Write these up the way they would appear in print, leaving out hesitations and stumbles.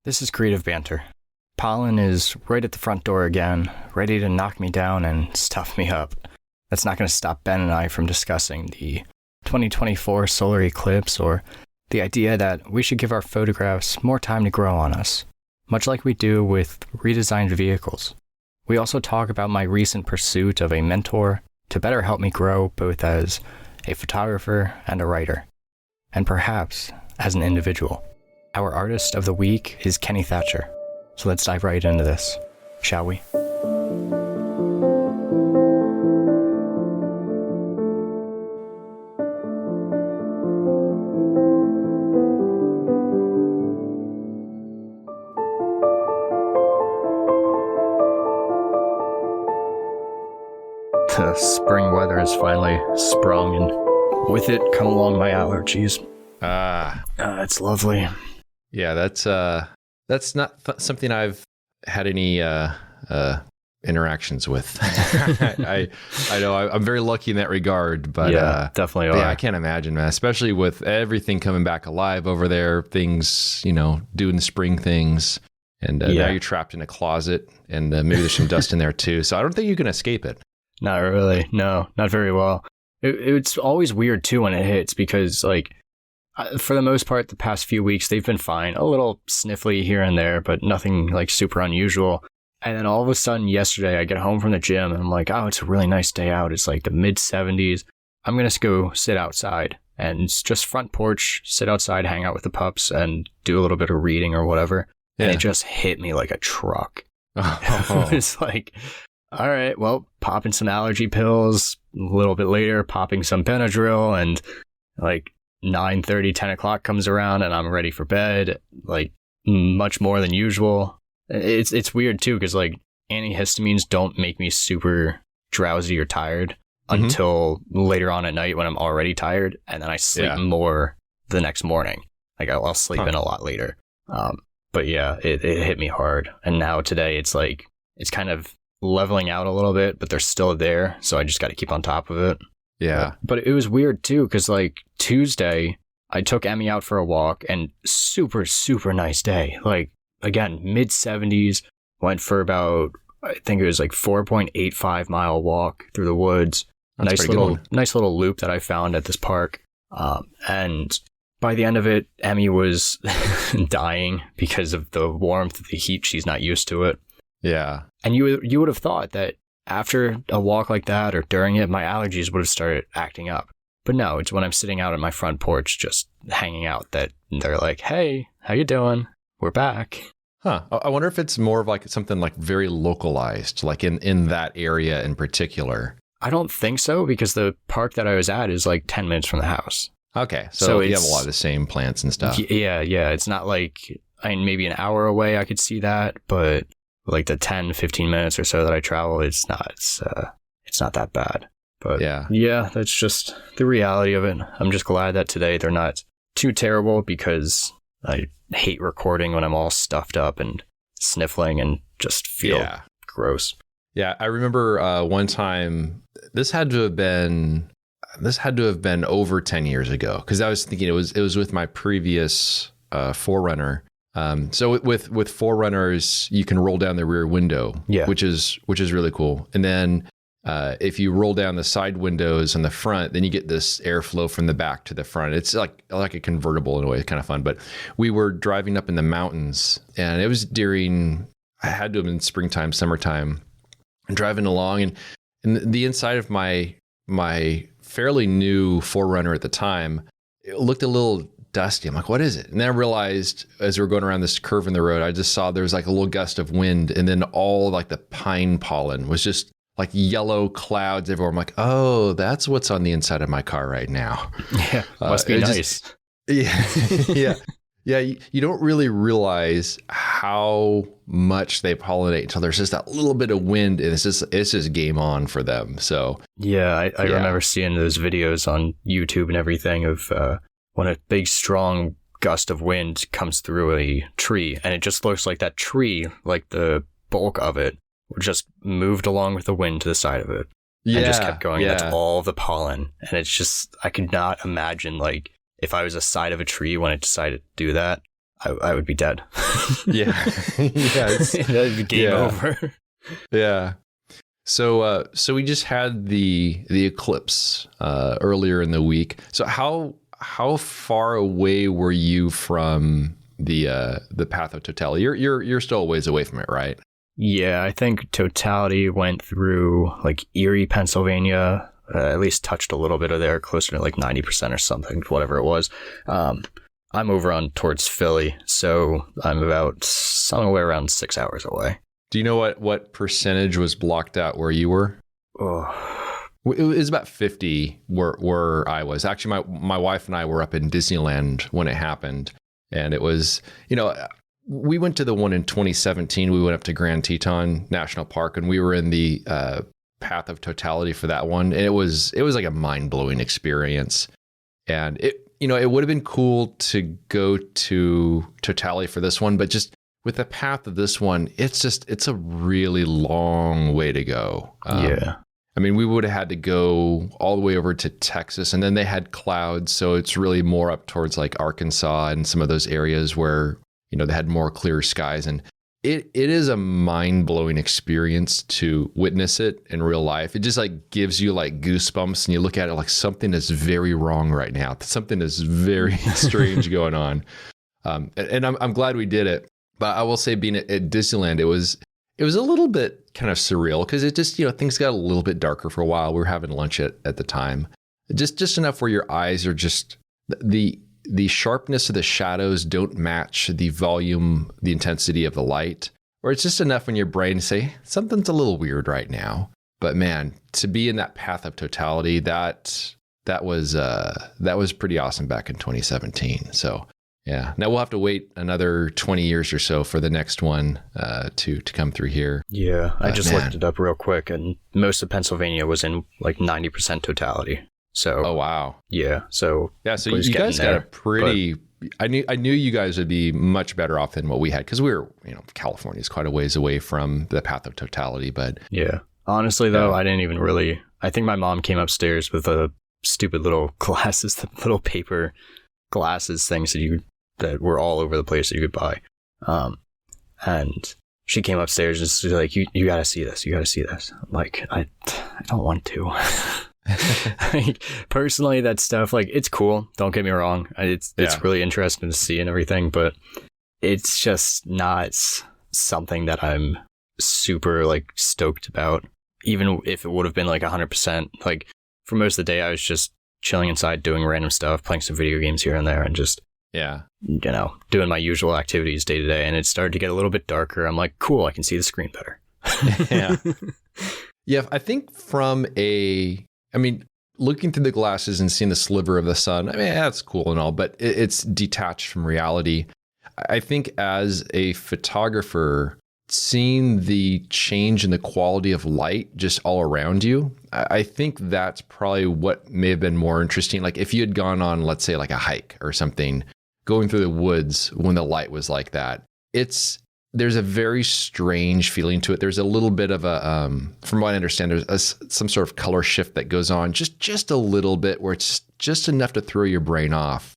This is Creative Banter. Pollen is right at the front door again, ready to knock me down and stuff me up. That's not going to stop Ben and I from discussing the 2024 solar eclipse or the idea that we should give our photographs more time to grow on us, much like we do with redesigned vehicles. We also talk about my recent pursuit of a mentor to better help me grow both as a photographer and a writer, and perhaps as an individual. Our artist of the week is Kenny Thatcher. So let's dive right into this, shall we? The spring weather has finally sprung, and with it come along my allergies. It's lovely. Yeah, that's not something I've had any interactions with. I know I'm very lucky in that regard, but yeah, definitely are. Yeah, I can't imagine, man. Especially with everything coming back alive over there, things doing spring things, and now you're trapped in a closet, and maybe there's some dust in there too. So I don't think you can escape it. Not really. No, not very well. It's always weird too when it hits because for the most part, the past few weeks, they've been fine. A little sniffly here and there, but nothing super unusual. And then all of a sudden yesterday, I get home from the gym and I'm like, oh, it's a really nice day out. It's like the mid 70s. I'm going to go sit outside and it's just front porch, sit outside, hang out with the pups and do a little bit of reading or whatever. Yeah. And it just hit me like a truck. It's like, all right, well, popping some allergy pills, a little bit later, popping some Benadryl, and 9:30, 10 o'clock comes around and I'm ready for bed, much more than usual. It's weird too, because antihistamines don't make me super drowsy or tired until later on at night when I'm already tired, and then I sleep more the next morning. I'll sleep in a lot later. But yeah, it hit me hard. And now today it's kind of leveling out a little bit, but they're still there, so I just got to keep on top of it. Yeah. But it was weird too, because Tuesday, I took Emmy out for a walk and super, super nice day. Again, mid 70s, went for about, I think it was 4.85 mile walk through the woods. That's Nice little loop that I found at this park. And by the end of it, Emmy was dying because of the warmth, the heat. She's not used to it. Yeah. And you would have thought that after a walk like that or during it, my allergies would have started acting up. But no, it's when I'm sitting out on my front porch just hanging out that they're like, hey, how you doing? We're back. Huh. I wonder if it's more of something very localized, in that area in particular. I don't think so, because the park that I was at is 10 minutes from the house. Okay. So you have a lot of the same plants and stuff. Yeah. It's not maybe an hour away I could see that, but the 10, 15 minutes or so that I travel, it's not that bad. But yeah, that's just the reality of it. I'm just glad that today they're not too terrible, because I hate recording when I'm all stuffed up and sniffling and just feel gross. Yeah, I remember one time, this had to have been over 10 years ago, because I was thinking it was with my previous 4Runner. So with 4Runners, you can roll down the rear window, which is really cool. And then if you roll down the side windows on the front, then you get this airflow from the back to the front. It's like a convertible in a way. It's kind of fun. But we were driving up in the mountains, and it was I had to have been springtime, summertime, and driving along, and the inside of my fairly new 4Runner at the time, it looked a little dusty. I'm like, what is it? And then I realized as we were going around this curve in the road, I just saw there was a little gust of wind, and then all the pine pollen was just yellow clouds everywhere. I'm like, oh, that's what's on the inside of my car right now. Yeah, must be nice. Yeah. You don't really realize how much they pollinate until there's just that little bit of wind, and it's just game on for them. So yeah, I remember seeing those videos on YouTube and everything of when a big strong gust of wind comes through a tree, and it just looks like that tree, the bulk of it, just moved along with the wind to the side of it. And just kept going. That's all the pollen. And it's just, I could not imagine if I was a side of a tree when it decided to do that. I would be dead. Yeah. Yeah. That'd be game over. Yeah. So we just had the eclipse earlier in the week. So how far away were you from the path of totality? You're still a ways away from it, right? Yeah, I think totality went through like Erie, Pennsylvania. At least touched a little bit of there, closer to like 90% or something, whatever it was. I'm over on towards Philly, so I'm about somewhere around 6 hours away. Do you know what percentage was blocked out where you were? Oh. It was about 50 where I was. Actually, my wife and I were up in Disneyland when it happened. And it was, we went to the one in 2017. We went up to Grand Teton National Park, and we were in the path of totality for that one. And it was like a mind-blowing experience. And it would have been cool to go to totality for this one, but just with the path of this one, it's a really long way to go. Yeah. I mean, we would have had to go all the way over to Texas, and then they had clouds. So it's really more up towards like Arkansas and some of those areas where, they had more clear skies. And it is a mind-blowing experience to witness it in real life. It just like gives you like goosebumps, and you look at it like something is very wrong right now. Something is very strange going on. And I'm glad we did it. But I will say, being at Disneyland, it was a little bit kind of surreal because it just, things got a little bit darker for a while. We were having lunch at the time, just enough where your eyes are just the sharpness of the shadows don't match the volume, the intensity of the light, or it's just enough in your brain to say something's a little weird right now. But man, to be in that path of totality, that was pretty awesome back in 2017. So. Yeah. Now we'll have to wait another 20 years or so for the next one to come through here. Yeah. I just looked it up real quick, and most of Pennsylvania was in like 90% totality. So. Oh, wow. Yeah. So. Yeah. So you guys got a pretty. I knew you guys would be much better off than what we had, because we were, California is quite a ways away from the path of totality. But yeah. Honestly, though, I didn't even really. I think my mom came upstairs with a stupid little glasses, the little paper glasses things that were all over the place that you could buy. And she came upstairs and she's like, you got to see this. You got to see this. I'm like, I don't want to. Like, personally, that stuff, like, it's cool. Don't get me wrong. It's really interesting to see and everything, but it's just not something that I'm super like stoked about. Even if it would have been like 100%, like for most of the day, I was just chilling inside, doing random stuff, playing some video games here and there, and just, doing my usual activities day to day. And it started to get a little bit darker. I'm like, cool, I can see the screen better. Yeah. Yeah. I think looking through the glasses and seeing the sliver of the sun, that's cool and all, but it's detached from reality. I think as a photographer, seeing the change in the quality of light just all around you, I think that's probably what may have been more interesting. Like if you had gone on, let's say like a hike or something, going through the woods when the light was like that, there's a very strange feeling to it. There's a little bit of a, from what I understand, there's some sort of color shift that goes on just a little bit, where it's just enough to throw your brain off.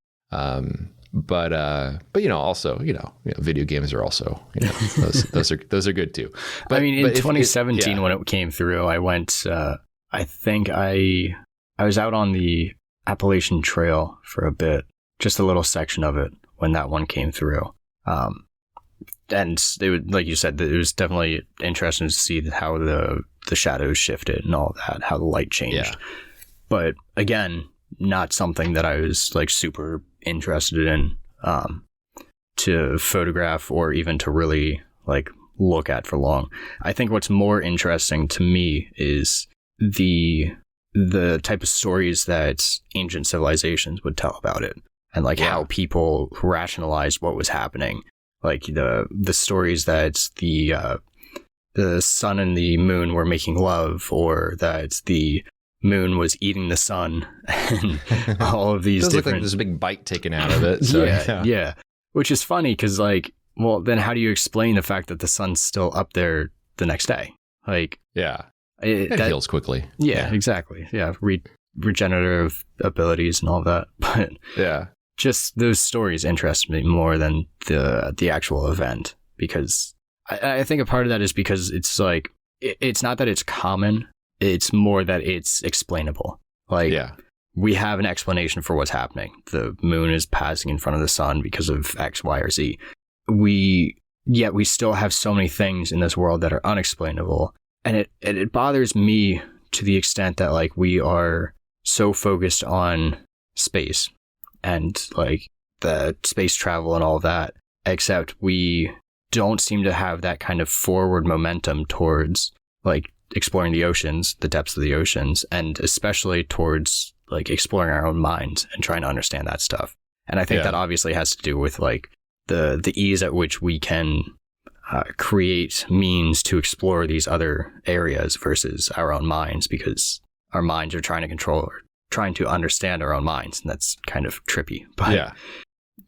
But also, video games are also, those are good too. But in 2017, when it came through, I went, I think I was out on the Appalachian Trail for a bit, just a little section of it when that one came through. And they would, like you said, it was definitely interesting to see how the shadows shifted and all that, how the light changed. Yeah. But again, not something that I was like super interested in to photograph or even to really like look at for long. I think what's more interesting to me is the type of stories that ancient civilizations would tell about it, and like how people rationalized what was happening. Like the stories that the sun and the moon were making love, or that the moon was eating the sun, and all of these different. Look like there's a big bite taken out of it. So, yeah. Which is funny because, like, well, then how do you explain the fact that the sun's still up there the next day? Like, it heals quickly. Yeah, exactly. Yeah, regenerative abilities and all that. But just those stories interest me more than the actual event, because I think a part of that is because it's like, it's not that it's common, it's more that it's explainable. Like, we have an explanation for what's happening. The moon is passing in front of the sun because of X, Y, or Z. Yet we still have so many things in this world that are unexplainable. And it bothers me to the extent that, like, we are so focused on space and like the space travel and all of that, except we don't seem to have that kind of forward momentum towards like exploring the oceans, the depths of the oceans, and especially towards like exploring our own minds and trying to understand that stuff. And I think that obviously has to do with like the ease at which we can create means to explore these other areas versus our own minds, because our minds are trying to control or trying to understand our own minds. And that's kind of trippy. But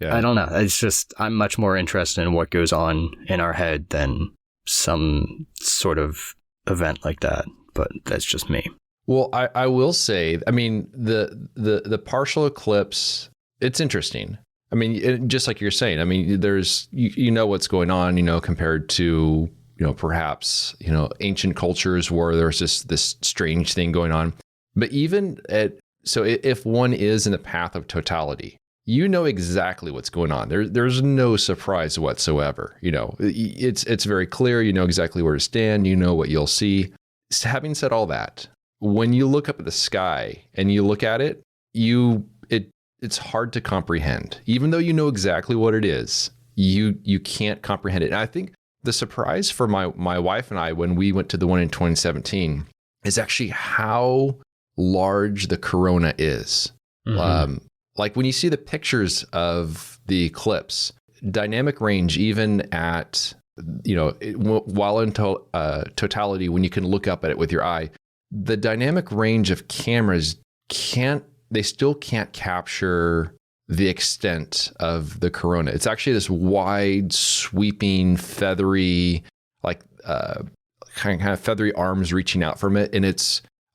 I don't know. It's just, I'm much more interested in what goes on in our head than some sort of event like that. But that's just me. Well, I will say, I mean, the partial eclipse, it's interesting. I mean, just like you're saying, I mean, there's, you know what's going on, you know, compared to, you know, perhaps, you know, ancient cultures where there's this strange thing going on. But even so if one is in the path of totality, you know exactly what's going on. There's no surprise whatsoever. You know, it's very clear. You know exactly where to stand. You know what you'll see. Having said all that, when you look up at the sky and you look at it, it's hard to comprehend. Even though you know exactly what it is, you can't comprehend it. And I think the surprise for my wife and I when we went to the one in 2017 is actually how large the corona is. Mm-hmm. Like when you see the pictures of the eclipse, dynamic range, even at, you know, while in totality, when you can look up at it with your eye, the dynamic range of cameras still can't capture the extent of the corona. It's actually this wide, sweeping, feathery, like kind of feathery arms reaching out from it. And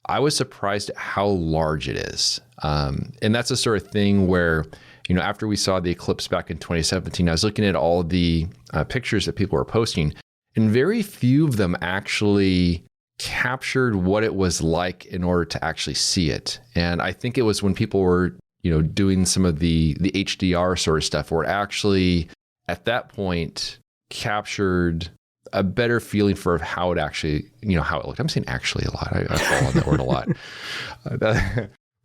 I was surprised at how large it is. And that's the sort of thing where, you know, after we saw the eclipse back in 2017, I was looking at all the pictures that people were posting, and very few of them actually captured what it was like in order to actually see it. And I think it was when people were, you know, doing some of the HDR sort of stuff where it actually, at that point, captured a better feeling for how it actually, you know, how it looked. I'm saying actually a lot. I fall on that word a lot.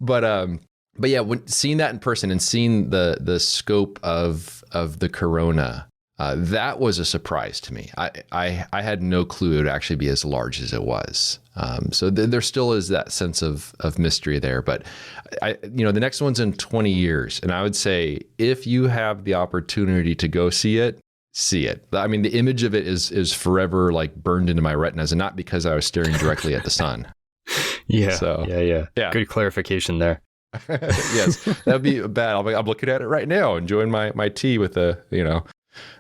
But yeah, when seeing that in person and seeing the scope of the corona, that was a surprise to me. I had no clue it would actually be as large as it was. So there still is that sense of mystery there. But you know, the next one's in 20 years, and I would say if you have the opportunity to go see it. I mean, the image of it is forever like burned into my retinas, and not because I was staring directly at the sun. Yeah. So, yeah. Good clarification there. Yes, that'd be bad. I'm looking at it right now, enjoying my tea with the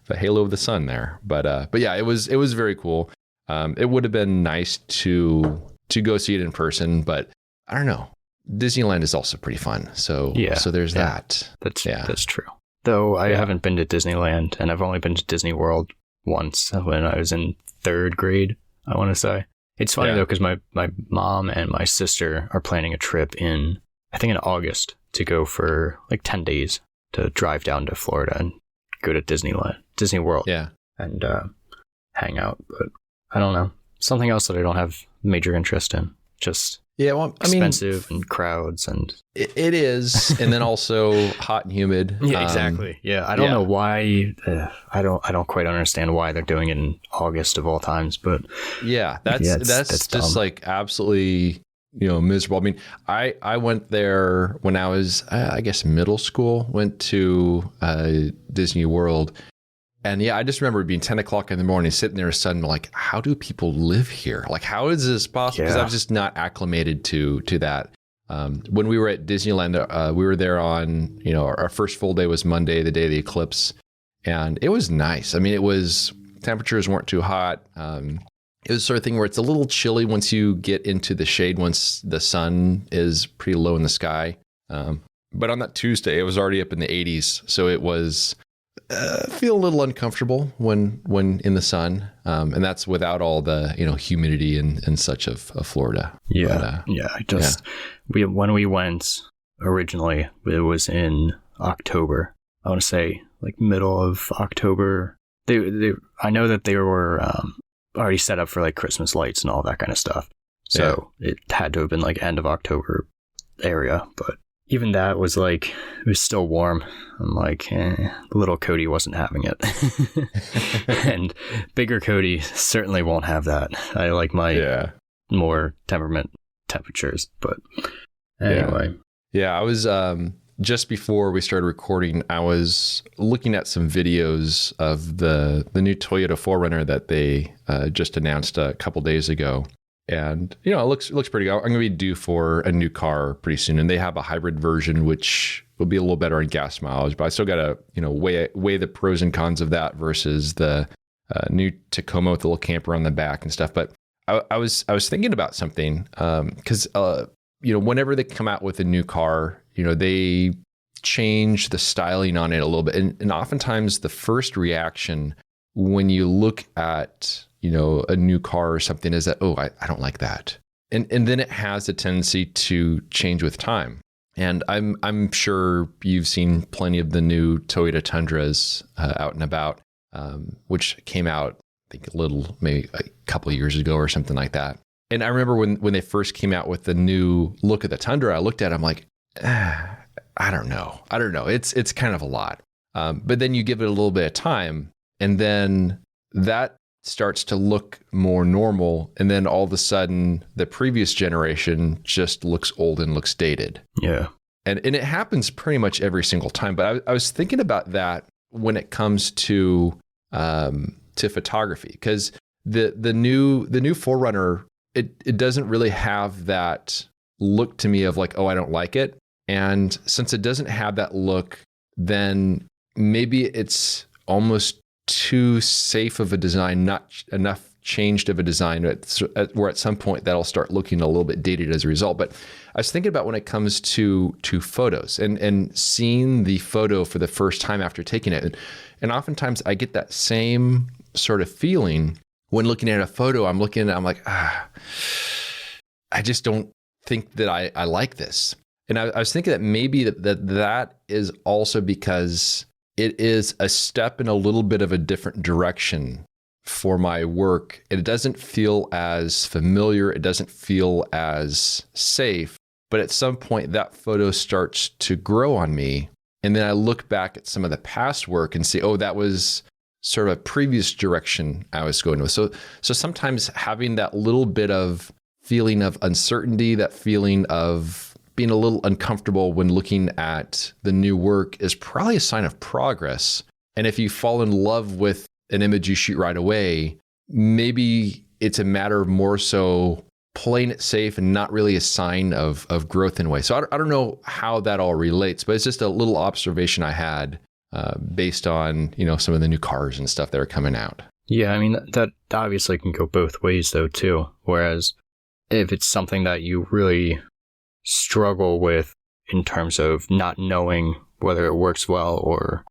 halo of the sun there. But yeah, it was very cool. It would have been nice to go see it in person, but I don't know. Disneyland is also pretty fun. So there's that. That's true. Though I haven't been to Disneyland, and I've only been to Disney World once when I was in 3rd grade, I want to say. It's funny though, because my mom and my sister are planning a trip in August to go for like 10 days to drive down to Florida and go to Disney World. Yeah. And hang out. But I don't know. Something else that I don't have major interest in. Just expensive and crowds and it is, and then also hot and humid. Yeah, exactly. Yeah, I don't know why. I don't quite understand why they're doing it in August of all times. But that's just like absolutely miserable. I mean, I went there when I was I guess middle school. Went to Disney World. And yeah, I just remember it being 10 o'clock in the morning, sitting there suddenly like, how do people live here? Like, how is this possible? Because I was just not acclimated to that. When we were at Disneyland, we were there on, our first full day was Monday, the day of the eclipse. And it was nice. I mean, temperatures weren't too hot. It was the sort of thing where it's a little chilly once you get into the shade, once the sun is pretty low in the sky. But on that Tuesday, it was already up in the 80s. So it was feel a little uncomfortable when in the sun. And that's without all the, humidity and such of Florida. Yeah. But, when we went originally, it was in October. I want to say like middle of October. I know that they were already set up for like Christmas lights and all that kind of stuff. So it had to have been like end of October area, but even that was like, it was still warm. I'm like, little Cody wasn't having it. And bigger Cody certainly won't have that. I like my more temperatures, but anyway. Yeah, I was, just before we started recording, I was looking at some videos of the new Toyota 4Runner that they just announced a couple days ago. And, it looks pretty good. I'm going to be due for a new car pretty soon. And they have a hybrid version, which will be a little better on gas mileage. But I still got to, weigh the pros and cons of that versus the new Tacoma with the little camper on the back and stuff. But I was thinking about something because, whenever they come out with a new car, they change the styling on it a little bit. And oftentimes the first reaction when you look at, a new car or something is that, oh, I don't like that. And then it has a tendency to change with time. And I'm sure you've seen plenty of the new Toyota Tundras out and about, which came out, I think maybe a couple of years ago or something like that. And I remember when they first came out with the new look at the Tundra, I looked at it, I'm like, I don't know. It's kind of a lot. But then you give it a little bit of time and then that starts to look more normal. And then all of a sudden the previous generation just looks old and looks dated. Yeah. And it happens pretty much every single time. But I was thinking about that when it comes to photography, because the new 4Runner, it doesn't really have that look to me of like, oh, I don't like it. And since it doesn't have that look, then maybe it's almost too safe of a design, not enough changed of a design where at some point that'll start looking a little bit dated as a result. But I was thinking about when it comes to photos and seeing the photo for the first time after taking it. And oftentimes I get that same sort of feeling when looking at a photo. I'm like, I just don't think that I like this. And I was thinking that maybe that is also because it is a step in a little bit of a different direction for my work. It doesn't feel as familiar. It doesn't feel as safe. But at some point, that photo starts to grow on me. And then I look back at some of the past work and say, oh, that was sort of a previous direction I was going with. So sometimes having that little bit of feeling of uncertainty, that feeling of being a little uncomfortable when looking at the new work is probably a sign of progress. And if you fall in love with an image you shoot right away, maybe it's a matter of more so playing it safe and not really a sign of growth in a way. So I don't know how that all relates, but it's just a little observation I had based on, some of the new cars and stuff that are coming out. Yeah, I mean, that obviously can go both ways though too. Whereas if it's something that you really struggle with in terms of not knowing whether it works well or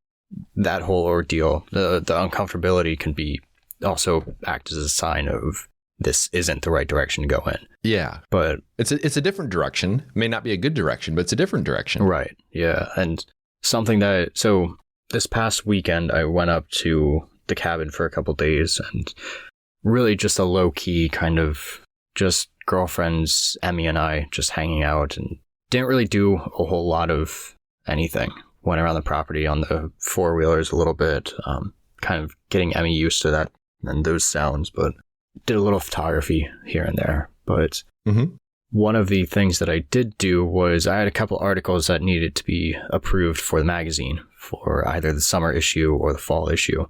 that whole ordeal, the uncomfortability can be also act as a sign of this isn't the right direction to go in. Yeah. But it's a different direction. It may not be a good direction, but it's a different direction. Right. Yeah. And so this past weekend, I went up to the cabin for a couple days and really just a low key kind of just girlfriends, Emmy and I just hanging out and didn't really do a whole lot of anything. Went around the property on the four-wheelers a little bit, kind of getting Emmy used to that and those sounds, but did a little photography here and there. But one of the things that I did do was I had a couple articles that needed to be approved for the magazine for either the summer issue or the fall issue.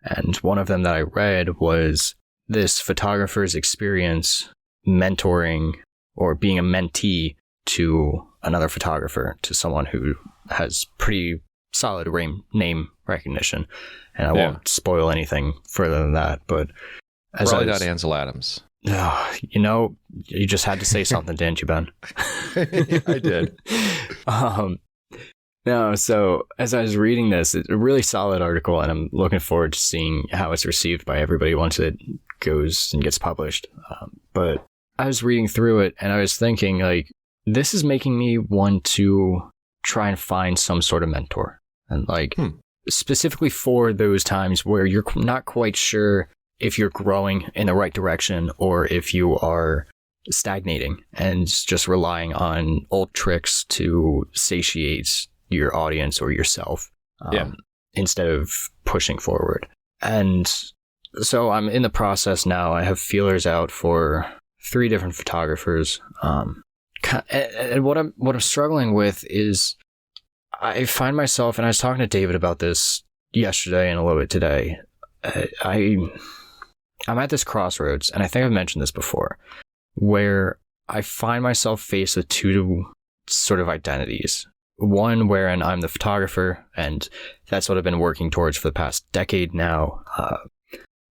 And one of them that I read was this photographer's experience mentoring or being a mentee to another photographer, to someone who has pretty solid name recognition. And I won't spoil anything further than that, but as probably not Ansel Adams. You just had to say something, didn't you, Ben? I did. No, so as I was reading this, it's a really solid article, and I'm looking forward to seeing how it's received by everybody once it goes and gets published. But I was reading through it, and I was thinking, like, this is making me want to try and find some sort of mentor. And, like, specifically for those times where you're not quite sure if you're growing in the right direction or if you are stagnating and just relying on old tricks to satiate your audience or yourself instead of pushing forward. And so I'm in the process now. I have feelers out for 3 different photographers. And what I'm struggling with is I find myself, and I was talking to David about this yesterday and a little bit today. I'm at this crossroads, and I think I've mentioned this before, where I find myself faced with 2 sort of identities. One wherein I'm the photographer, and that's what I've been working towards for the past decade now,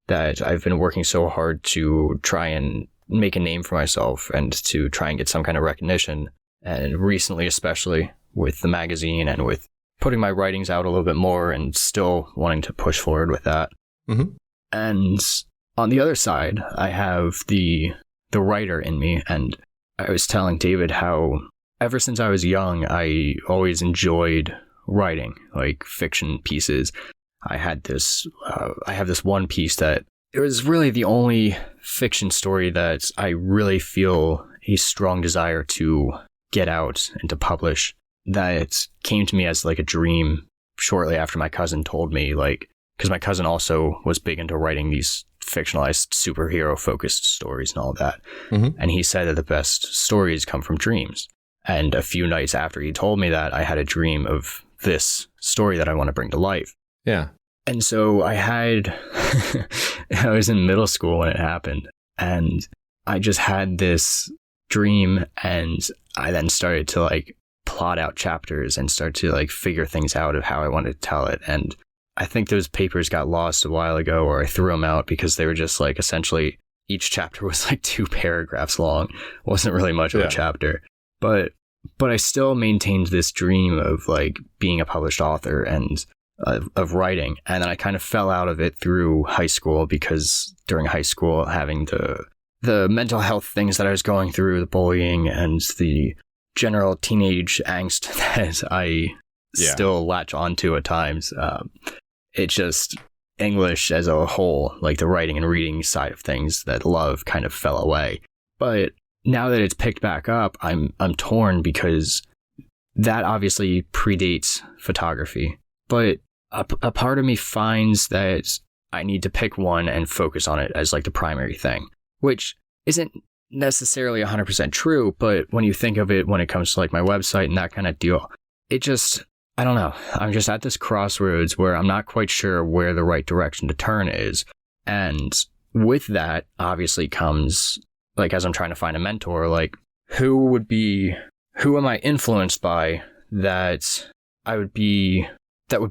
that I've been working so hard to try and make a name for myself and to try and get some kind of recognition. And recently, especially with the magazine and with putting my writings out a little bit more and still wanting to push forward with that. Mm-hmm. And on the other side, I have the writer in me. And I was telling David how ever since I was young, I always enjoyed writing, like fiction pieces. I have this one piece that it was really the only fiction story that I really feel a strong desire to get out and to publish. That came to me as like a dream shortly after my cousin told me, like, because my cousin also was big into writing these fictionalized superhero focused stories and all of that. Mm-hmm. And he said that the best stories come from dreams. And a few nights after he told me that, I had a dream of this story that I want to bring to life. Yeah. And so I was in middle school when it happened, and I just had this dream, and I then started to like plot out chapters and start to like figure things out of how I wanted to tell it. And I think those papers got lost a while ago, or I threw them out because they were just like, essentially each chapter was like 2 paragraphs long. It wasn't really much of a chapter. But I still maintained this dream of like being a published author and of writing. And then I kind of fell out of it through high school, because during high school, having the mental health things that I was going through, the bullying and the general teenage angst that I still latch onto at times, it just, English as a whole, like the writing and reading side of things, that love kind of fell away. But now that it's picked back up, I'm torn, because that obviously predates photography. But a part of me finds that I need to pick one and focus on it as like the primary thing, which isn't necessarily 100% true. But when you think of it, when it comes to like my website and that kind of deal, it just, I don't know. I'm just at this crossroads where I'm not quite sure where the right direction to turn is. And with that obviously comes, like, as I'm trying to find a mentor, like who am I influenced by that would be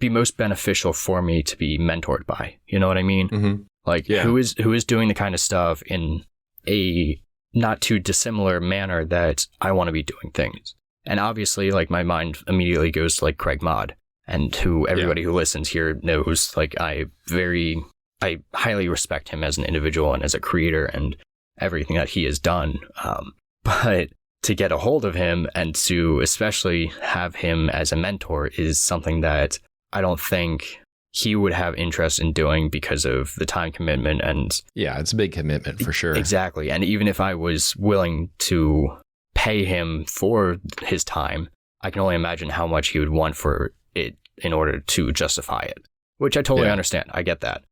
most beneficial for me to be mentored by? You know what I mean? Mm-hmm. Like who is doing the kind of stuff in a not too dissimilar manner that I want to be doing things. And obviously, like, my mind immediately goes to like Craig Mod, and who everybody who listens here knows, like, I highly respect him as an individual and as a creator and everything that he has done. But to get a hold of him and to especially have him as a mentor is something that I don't think he would have interest in doing because of the time commitment. And yeah, it's a big commitment for sure. Exactly. And even if I was willing to pay him for his time, I can only imagine how much he would want for it in order to justify it, which I totally understand. I get that.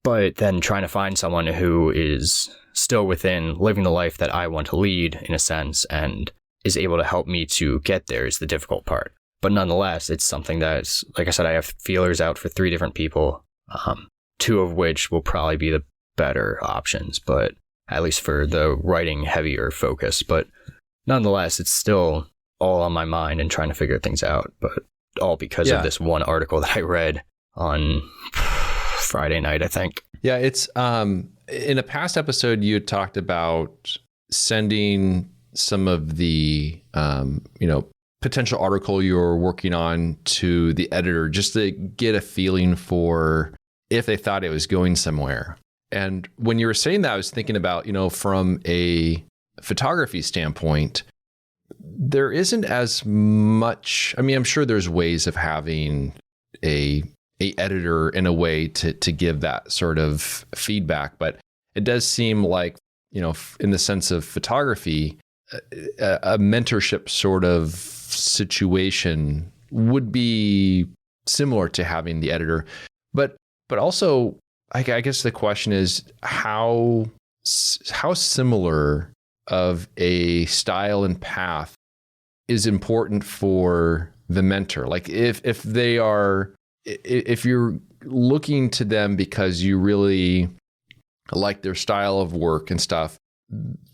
But then trying to find someone who is still within living the life that I want to lead, in a sense, and is able to help me to get there is the difficult part. But nonetheless, it's something that's, like I said, I have feelers out for 3 different people, 2 of which will probably be the better options, but at least for the writing heavier focus. But nonetheless, it's still all on my mind and trying to figure things out, but all because of this one article that I read on Friday night, I think. Yeah, it's in a past episode, you had talked about sending some of the, potential article you're working on to the editor, just to get a feeling for if they thought it was going somewhere. And when you were saying that, I was thinking about, from a photography standpoint, there isn't as much. I mean, I'm sure there's ways of having a editor in a way to give that sort of feedback, but it does seem like, in the sense of photography, a mentorship sort of situation would be similar to having the editor, but also I guess the question is how similar of a style and path is important for the mentor. Like if you're looking to them because you really like their style of work and stuff,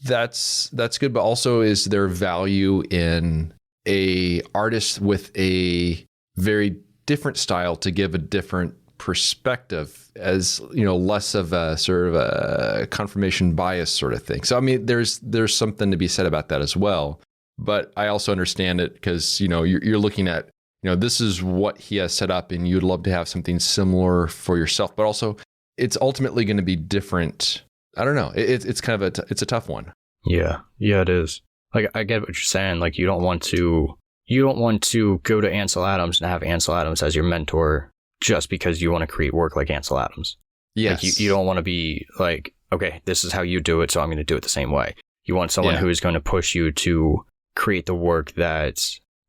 that's good. But also, is there value in a artist with a very different style to give a different perspective, as less of a sort of a confirmation bias sort of thing? So I mean, there's something to be said about that as well. But I also understand it because you're looking at this is what he has set up, and you'd love to have something similar for yourself. But also, it's ultimately going to be different. I don't know. It's kind of it's a tough one. Yeah, it is. Like, I get what you're saying. Like, you don't want to go to Ansel Adams and have Ansel Adams as your mentor just because you want to create work like Ansel Adams. Yes. Like, you don't want to be like, okay, this is how you do it, so I'm going to do it the same way. You want someone who is going to push you to create the work that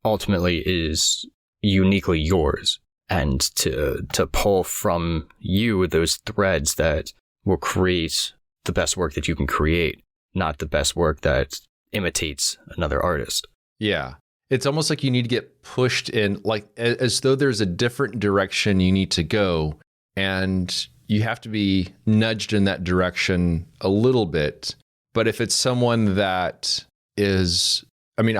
ultimately is uniquely yours, and to pull from you those threads that will create the best work that you can create, not the best work that imitates another artist. Yeah. It's almost like you need to get pushed in, like as though there's a different direction you need to go, and you have to be nudged in that direction a little bit. But if it's someone that is, I mean,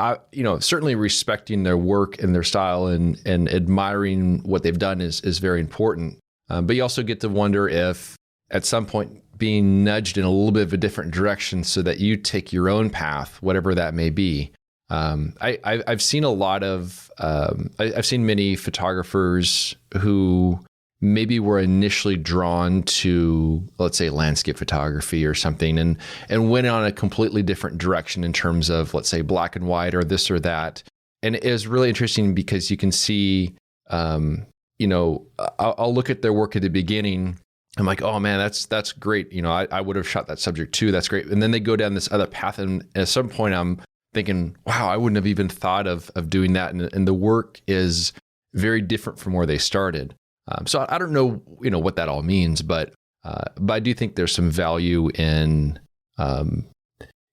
certainly respecting their work and their style and admiring what they've done is very important. But you also get to wonder if at some point being nudged in a little bit of a different direction so that you take your own path, whatever that may be. I've seen a lot of, I've seen many photographers who maybe were initially drawn to, let's say, landscape photography or something, and went on a completely different direction in terms of, let's say, black and white or this or that. And it is really interesting because you can see, I'll look at their work at the beginning. I'm like, oh man, that's great. I would have shot that subject too. That's great. And then they go down this other path. And at some point I'm thinking, wow, I wouldn't have even thought of doing that. And the work is very different from where they started. So I don't know, what that all means, but I do think there's some value in,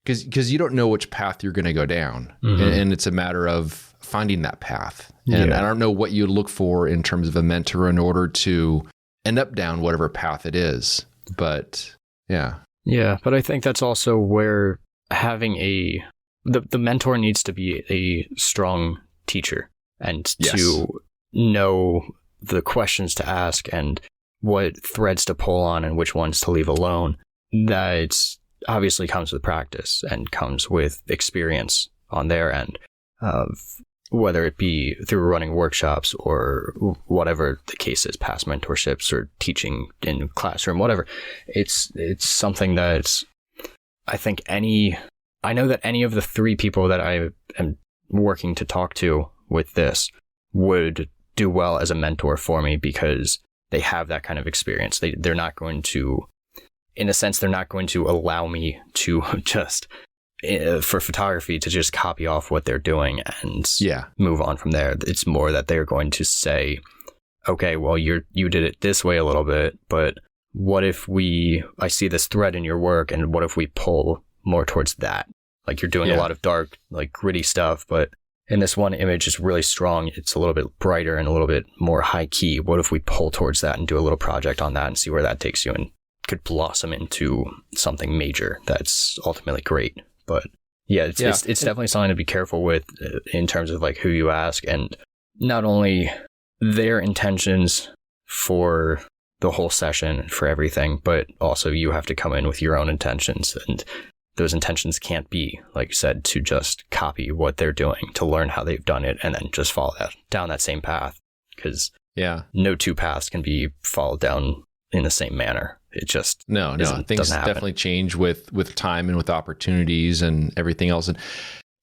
because you don't know which path you're going to go down, and it's a matter of finding that path. And I don't know what you look for in terms of a mentor in order to end up down whatever path it is. But yeah. Yeah, but I think that's also where having the mentor needs to be a strong teacher, and to know the questions to ask and what threads to pull on and which ones to leave alone. That obviously comes with practice and comes with experience on their end, of whether it be through running workshops or whatever the case is, past mentorships or teaching in classroom, whatever. It's something that I know that any of the three people that I am working to talk to with this would do well as a mentor for me, because they have that kind of experience. They're not going to, in a sense, they're not going to allow me to just, for photography, to just copy off what they're doing and move on from there. It's more that they're going to say, okay, well, you did it this way a little bit, but what if I see this thread in your work, and what if we pull more towards that? Like, you're doing a lot of dark, like gritty stuff, but in this one image, it's really strong. It's a little bit brighter and a little bit more high key. What if we pull towards that and do a little project on that and see where that takes you, and could blossom into something major that's ultimately great? But it's definitely something to be careful with in terms of like who you ask, and not only their intentions for the whole session, for everything, but also you have to come in with your own intentions and those intentions can't be, like you said, to just copy what they're doing, to learn how they've done it, and then just follow down that same path. Because no two paths can be followed down in the same manner. It just no. Things definitely change with time and with opportunities and everything else.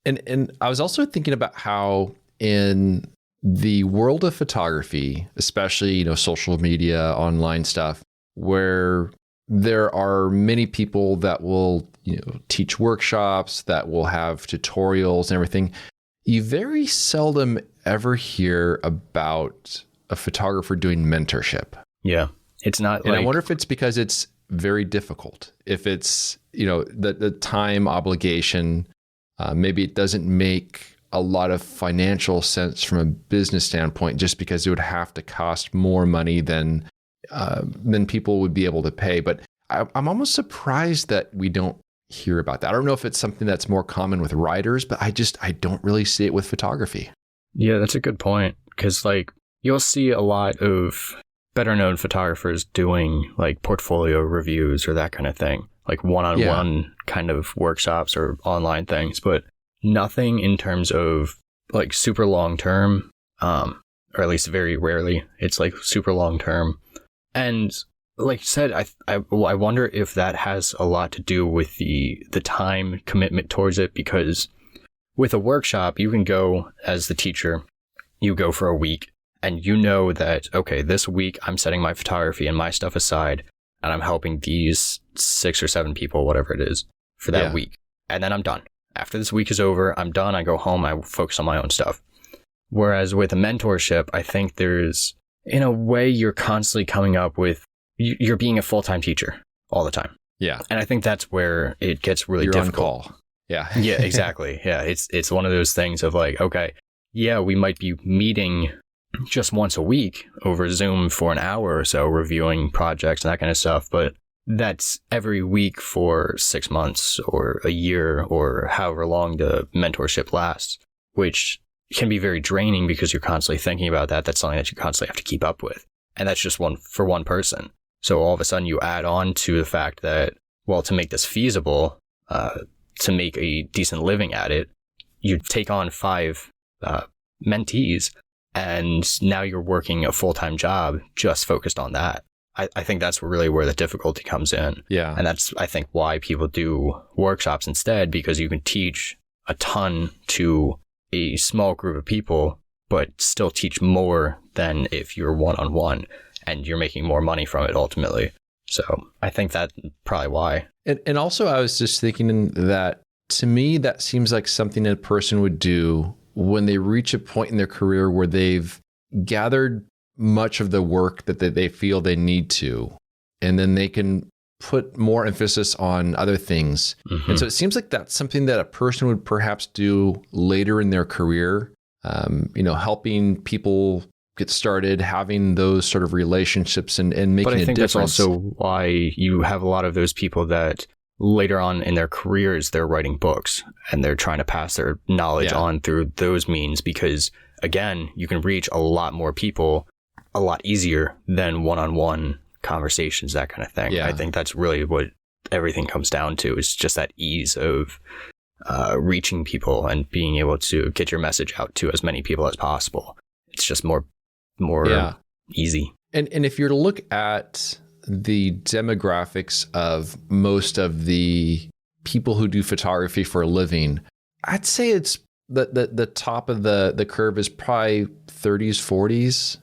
And I was also thinking about how in the world of photography, especially social media, online stuff, where there are many people that will teach workshops, that will have tutorials and everything, you very seldom ever hear about a photographer doing mentorship. Yeah. It's not and I wonder if it's because it's very difficult. If it's, the time obligation, maybe it doesn't make a lot of financial sense from a business standpoint, just because it would have to cost more money than people would be able to pay. But I'm almost surprised that we don't hear about that. I don't know if it's something that's more common with writers, but I don't really see it with photography. Yeah, that's a good point. Because you'll see a lot of better known photographers doing portfolio reviews or that kind of thing, one-on-one kind of workshops or online things, but nothing in terms of super long term, or at least very rarely. It's super long term. And like you said, I wonder if that has a lot to do with the time commitment towards it, because with a workshop, you can go as the teacher, you go for a week, and that, okay, this week I'm setting my photography and my stuff aside, and I'm helping these 6 or 7 people, whatever it is, for that week. And then I'm done. After this week is over, I'm done. I go home, I focus on my own stuff. Whereas with a mentorship, I think there's, in a way, you're constantly coming up with, you're being a full-time teacher all the time. Yeah. And I think that's where it gets really difficult. On call. Yeah. Yeah, exactly. Yeah. It's one of those things of okay, yeah, we might be meeting just once a week over Zoom for an hour or so, reviewing projects and that kind of stuff. But that's every week for 6 months or a year or however long the mentorship lasts, which can be very draining because you're constantly thinking about that. That's something that you constantly have to keep up with. And that's just one person. So all of a sudden you add on to the fact that, well, to make this feasible, to make a decent living at it, you take on 5 mentees, and now you're working a full-time job just focused on that. I think that's really where the difficulty comes in. Yeah. And that's, I think, why people do workshops instead, because you can teach a ton to a small group of people, but still teach more than if you're one-on-one, and you're making more money from it ultimately. So I think that's probably why. And also, I was just thinking that, to me, that seems like something a person would do when they reach a point in their career where they've gathered much of the work that they feel they need to, and then they can put more emphasis on other things. Mm-hmm. And so it seems like that's something that a person would perhaps do later in their career, helping people get started, having those sort of relationships and making a difference. But I think that's also why you have a lot of those people that later on in their careers, they're writing books and they're trying to pass their knowledge on through those means, because again, you can reach a lot more people a lot easier than one-on-one conversations, that kind of thing. Yeah. I think that's really what everything comes down to, is just that ease of reaching people and being able to get your message out to as many people as possible. It's just more easy. And if you're to look at the demographics of most of the people who do photography for a living, I'd say it's the top of the curve is probably 30s, 40s,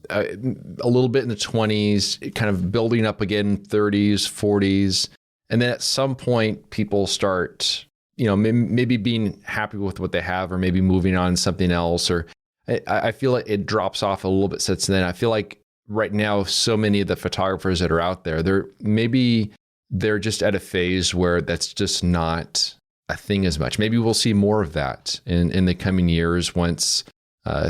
a little bit in the 20s, kind of building up again, 30s, 40s. And then at some point, people start, maybe being happy with what they have, or maybe moving on to something else. Or I feel like it drops off a little bit since then. I feel like right now, so many of the photographers that are out there, they're just at a phase where that's just not a thing as much. Maybe we'll see more of that in the coming years once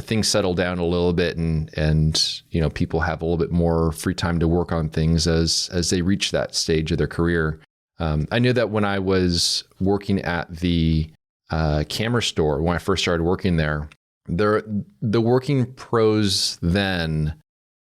things settle down a little bit and people have a little bit more free time to work on things as they reach that stage of their career. I knew that when I was working at the camera store, when I first started working there, the working pros then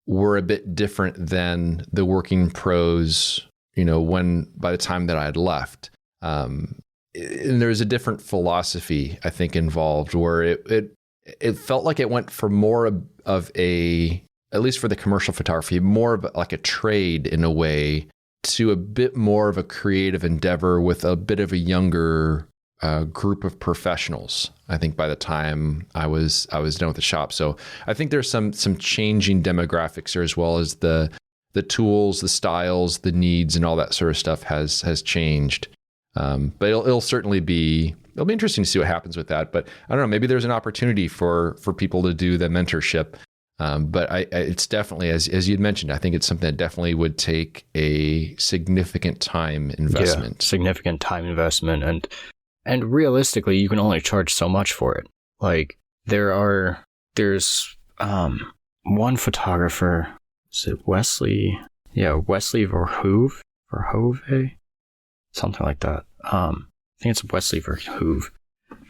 were a bit different than the working pros, when by the time that I had left. And there's a different philosophy, I think, involved where it felt like it went for more of a, at least for the commercial photography, more of like a trade in a way, to a bit more of a creative endeavor with a bit of a younger group of professionals. I think by the time I was done with the shop. So I think there's some changing demographics here, as well as the tools, the styles, the needs, and all that sort of stuff has changed. But it'll certainly it'll be interesting to see what happens with that. But I don't know, maybe there's an opportunity for people to do the mentorship. But it's definitely, as you'd mentioned, I think it's something that definitely would take a significant time investment. Yeah, significant time investment. And realistically, you can only charge so much for it. Like there's one photographer, is it Wesley? Yeah, Wesley Verhoeven? Something like that. I think it's Wesley Verhoeven.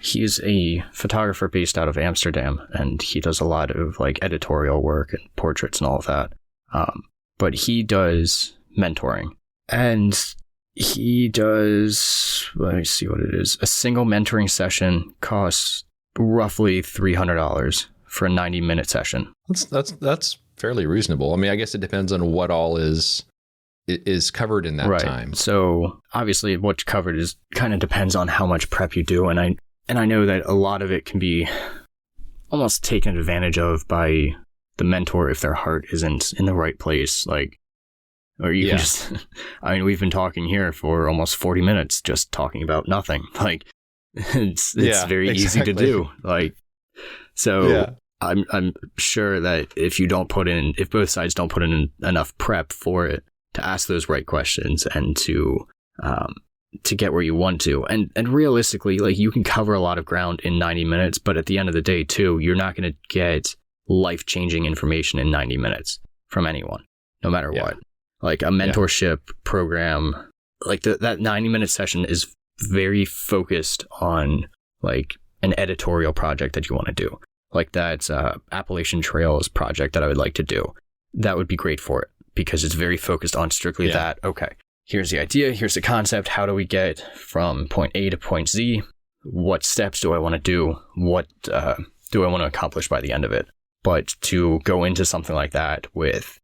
He's a photographer based out of Amsterdam, and he does a lot of like editorial work and portraits and all of that. But he does mentoring, and he does, let me see what it is. A single mentoring session costs roughly $300 for a 90-minute session. That's fairly reasonable. I mean, I guess it depends on what all is covered in that time. So obviously what's covered is kind of depends on how much prep you do. And I know that a lot of it can be almost taken advantage of by the mentor if their heart isn't in the right place. Like, or you can just, I mean, we've been talking here for almost 40 minutes, just talking about nothing. Like it's very easy to do. Like, so I'm sure that if both sides don't put in enough prep for it, to ask those right questions and to get where you want to. And realistically, like you can cover a lot of ground in 90 minutes, but at the end of the day too, you're not going to get life-changing information in 90 minutes from anyone, no matter what. Like a mentorship program, like that 90-minute session is very focused on like an editorial project that you want to do. Like that Appalachian Trails project that I would like to do. That would be great for it, because it's very focused on strictly that, okay, here's the idea, here's the concept, how do we get from point A to point Z? What steps do I want to do? What do I want to accomplish by the end of it? But to go into something like that with,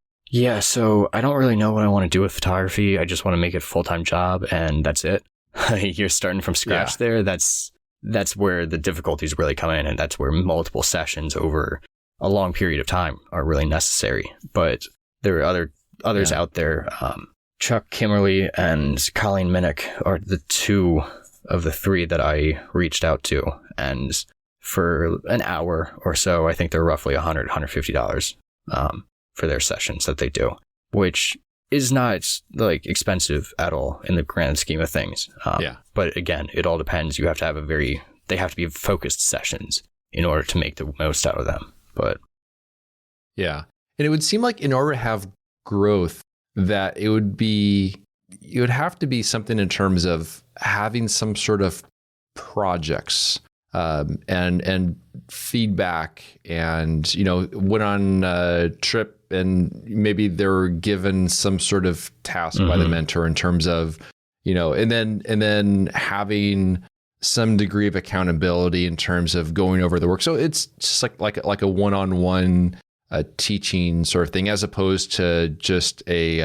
so I don't really know what I want to do with photography. I just want to make it a full-time job and that's it. You're starting from scratch there. That's where the difficulties really come in, and that's where multiple sessions over a long period of time are really necessary. But there are others out there. Chuck Kimmerly and Colleen Minnick are the two of the three that I reached out to. And for an hour or so, I think they're roughly $100, $150 for their sessions that they do, which is not like expensive at all in the grand scheme of things. But again, it all depends. You have to have they have to be focused sessions in order to make the most out of them. But and it would seem like in order to have growth, that it would have to be something in terms of having some sort of projects and feedback, and went on a trip and maybe they were given some sort of task by the mentor in terms of and then having some degree of accountability in terms of going over the work. So it's just like a one-on-one teaching sort of thing, as opposed to just a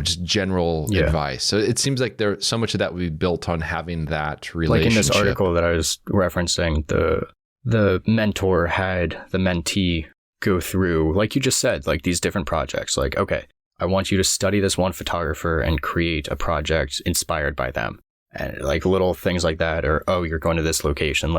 just general advice. So it seems like there so much of that would be built on having that relationship. Like in this article that I was referencing, the mentor had the mentee go through, like you just said, like these different projects. Like, okay, I want you to study this one photographer and create a project inspired by them. And like little things like that, or, oh, you're going to this location.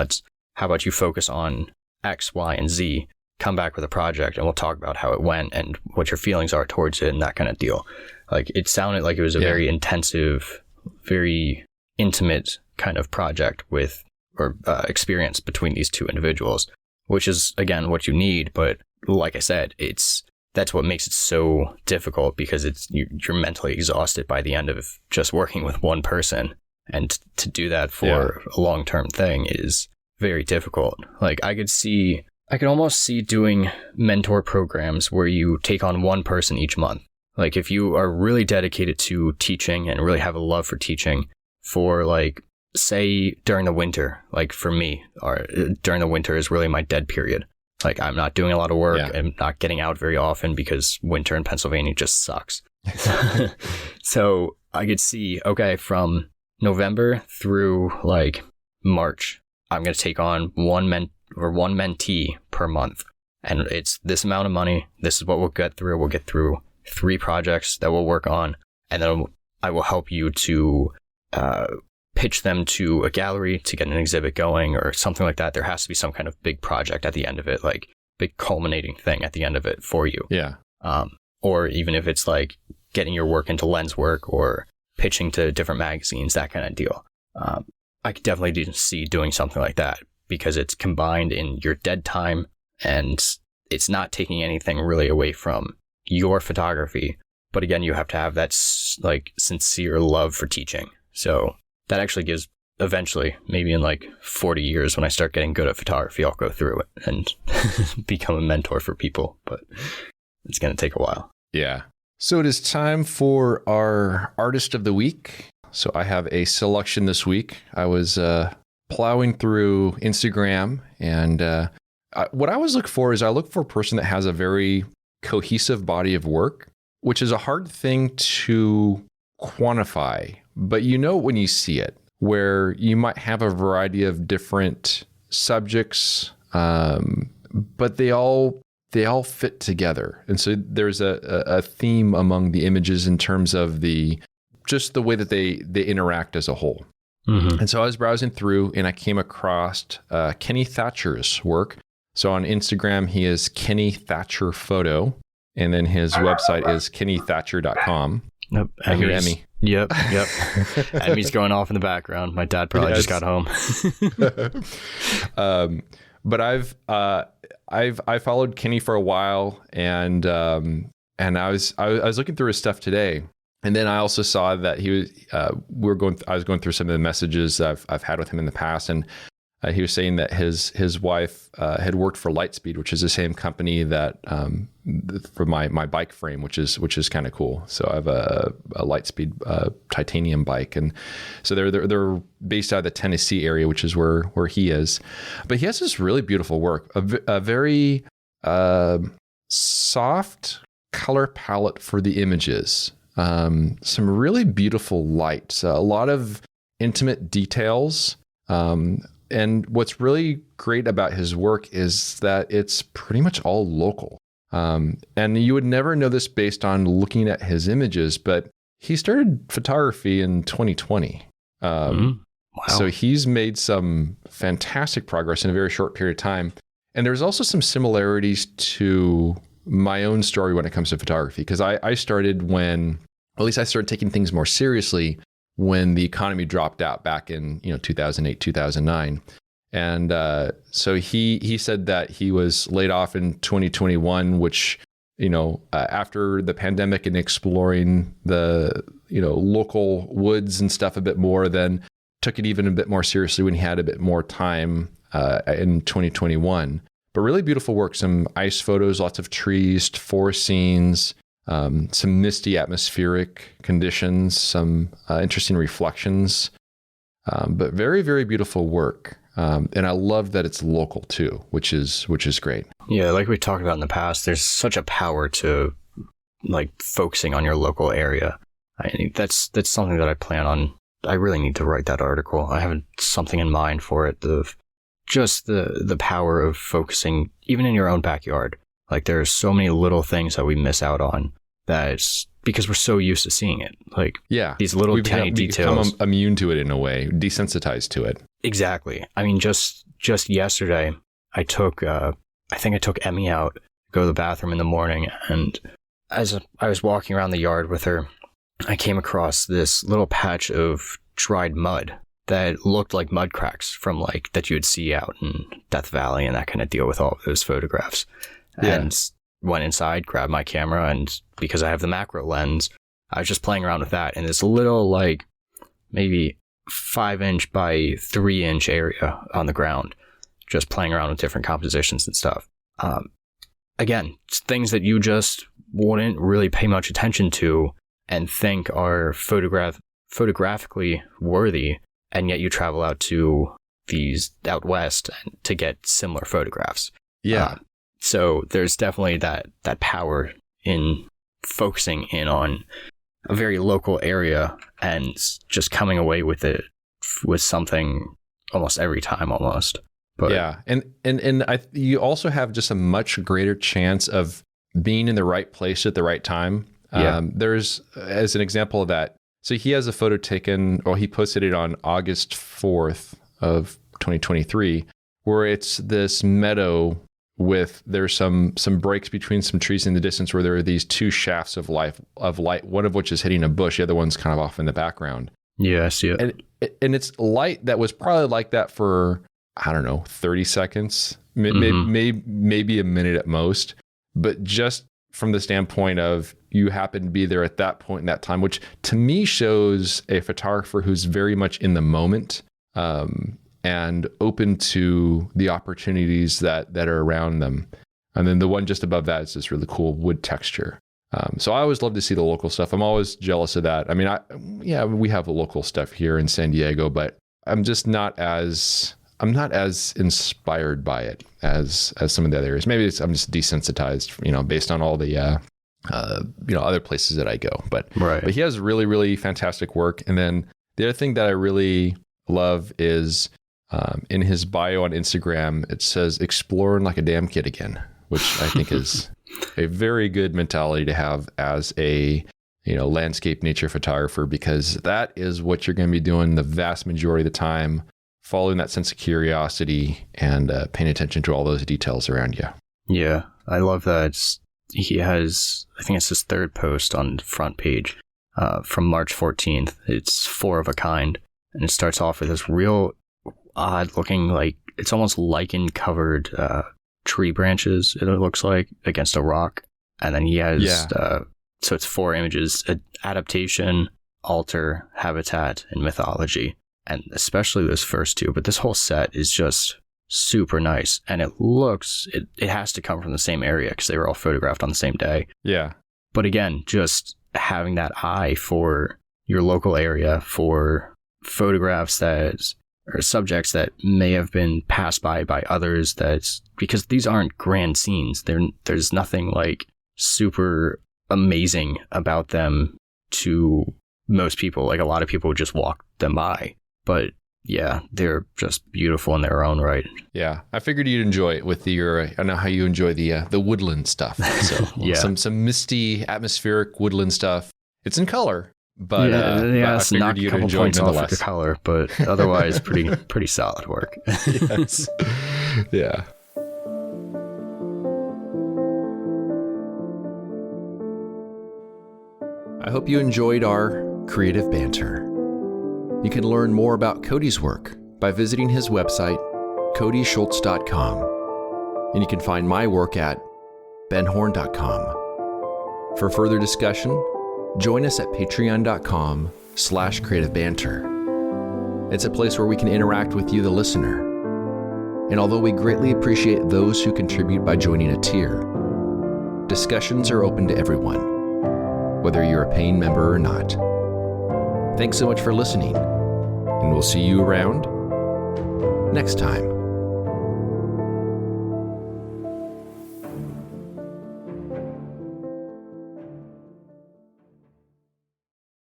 How about you focus on X, Y, and Z? Come back with a project and we'll talk about how it went and what your feelings are towards it and that kind of deal. Like it sounded like it was a very intensive, very intimate kind of project experience between these two individuals, which is again what you need. But like I said, that's what makes it so difficult, because you're mentally exhausted by the end of just working with one person, and to do that for a long-term thing is very difficult. Like I could almost see doing mentor programs where you take on one person each month. Like if you are really dedicated to teaching and really have a love for teaching, for like, say during the winter, like for me, or during the winter is really my dead period. Like I'm not doing a lot of work. Yeah. I'm not getting out very often because winter in Pennsylvania just sucks. So I could see, okay, from November through like March, I'm going to take on one mentee per month. And it's this amount of money. This is what we'll get through. We'll get through 3 projects that we'll work on. And then I will help you to pitch them to a gallery to get an exhibit going or something like that. There has to be some kind of big project at the end of it, like big culminating thing at the end of it for you. Yeah. Or even if it's like getting your work into lens work or pitching to different magazines, that kind of deal. I could definitely see doing something like that because it's combined in your dead time and it's not taking anything really away from your photography. But again, you have to have that like sincere love for teaching. So that actually gives eventually, maybe in like 40 years when I start getting good at photography, I'll go through it and become a mentor for people. But it's going to take a while. Yeah. So it is time for our artist of the week. So I have a selection this week. I was plowing through Instagram and what I always look for is I look for a person that has a very cohesive body of work, which is a hard thing to quantify, but you know when you see it, where you might have a variety of different subjects, but they all fit together. And so there's a theme among the images in terms of just the way that they interact as a whole. Mm-hmm. And so I was browsing through and I came across Kenny Thatcher's work. So on Instagram, he is Kenny Thatcher Photo, and then his website is kennythatcher.com. Nope. I hear Emmy. Yep. Emmy's going off in the background. My dad probably just got home. But I followed Kenny for a while, and I was looking through his stuff today, and then I also saw that he was I was going through some of the messages I've had with him in the past, and he was saying that his wife had worked for Lightspeed, which is the same company that for my bike frame, which is kind of cool. So I have a Lightspeed titanium bike, and so they're based out of the Tennessee area, which is where he is. But he has this really beautiful work, a very soft color palette for the images. Some really beautiful lights, a lot of intimate details. And what's really great about his work is that it's pretty much all local. And you would never know this based on looking at his images, but he started photography in 2020. Wow. So he's made some fantastic progress in a very short period of time. And there's also some similarities to my own story when it comes to photography, because I started I started taking things more seriously when the economy dropped out back in 2008, 2009. And so he said that he was laid off in 2021, which, after the pandemic and exploring the, local woods and stuff a bit more, then took it even a bit more seriously when he had a bit more time in 2021. But really beautiful work, some ice photos, lots of trees, forest scenes, some misty atmospheric conditions, some interesting reflections, but very, very beautiful work. And I love that it's local too, which is great. Yeah, like we talked about in the past, there's such a power to like focusing on your local area. I think that's something that I plan on. I really need to write that article. I have something in mind for it. Just the power of focusing even in your own backyard. Like there are so many little things that we miss out on that's because we're so used to seeing it. Like these little tiny details. Become immune to it in a way, desensitized to it. Exactly. I mean, just yesterday, I think I took Emmy out to go to the bathroom in the morning, and as I was walking around the yard with her, I came across this little patch of dried mud that looked like mud cracks from like that you would see out in Death Valley and that kind of deal with all of those photographs. Yeah. And went inside, grabbed my camera, and because I have the macro lens, I was just playing around with that in this little like maybe 5-inch by 3-inch area on the ground, just playing around with different compositions and stuff. again, it's things that you just wouldn't really pay much attention to and think are photographically worthy, and yet you travel out to these out west to get similar photographs. Yeah. So there's definitely that power in focusing in on a very local area and just coming away with it with something almost every time almost. But yeah. And you also have just a much greater chance of being in the right place at the right time. Yeah. There's, as an example of that, so he has a photo taken, or he posted it on August 4th of 2023, where it's this meadow with there's some breaks between some trees in the distance where there are these two shafts of light, one of which is hitting a bush, the other one's kind of off in the background. Yeah, I see it. And it's light that was probably like that for, I don't know, 30 seconds, maybe a minute at most. But just from the standpoint of you happen to be there at that point in that time, which to me shows a photographer who's very much in the moment, and open to the opportunities that are around them. And then the one just above that is this really cool wood texture. So I always love to see the local stuff. I'm always jealous of that. I mean, we have local stuff here in San Diego, but I'm not as inspired by it as some of the other areas. Maybe I'm just desensitized, based on all the other places that I go. But he has really, really fantastic work. And then the other thing that I really love is in his bio on Instagram, it says exploring like a damn kid again, which I think is a very good mentality to have as a landscape nature photographer, because that is what you're going to be doing the vast majority of the time, following that sense of curiosity and paying attention to all those details around you. Yeah, I love that. He has, I think it's his third post on the front page from March 14th. It's 4 of a kind. And it starts off with this real odd looking, like it's almost lichen covered tree branches, it looks like, against a rock. And then he has, so it's 4 images: adaptation, altar, habitat, and mythology. And especially those first 2, but this whole set is just super nice. And it has to come from the same area because they were all photographed on the same day. Yeah. But again, just having that eye for your local area, for photographs or subjects that may have been passed by others, because these aren't grand scenes. There's nothing like super amazing about them to most people. Like a lot of people would just walk them by. But yeah, they're just beautiful in their own right. Yeah, I figured you'd enjoy it with I know how you enjoy the woodland stuff. So some misty, atmospheric woodland stuff. It's in color, but I it's figured knocked you'd a couple enjoy points it off nonetheless. with the color, but otherwise pretty solid work. Yes. Yeah. I hope you enjoyed our creative banter. You can learn more about Cody's work by visiting his website, codyschultz.com. And you can find my work at benhorn.com. For further discussion, join us at patreon.com/creativebanter. It's a place where we can interact with you, the listener. And although we greatly appreciate those who contribute by joining a tier, discussions are open to everyone, whether you're a paying member or not. Thanks so much for listening, and we'll see you around next time.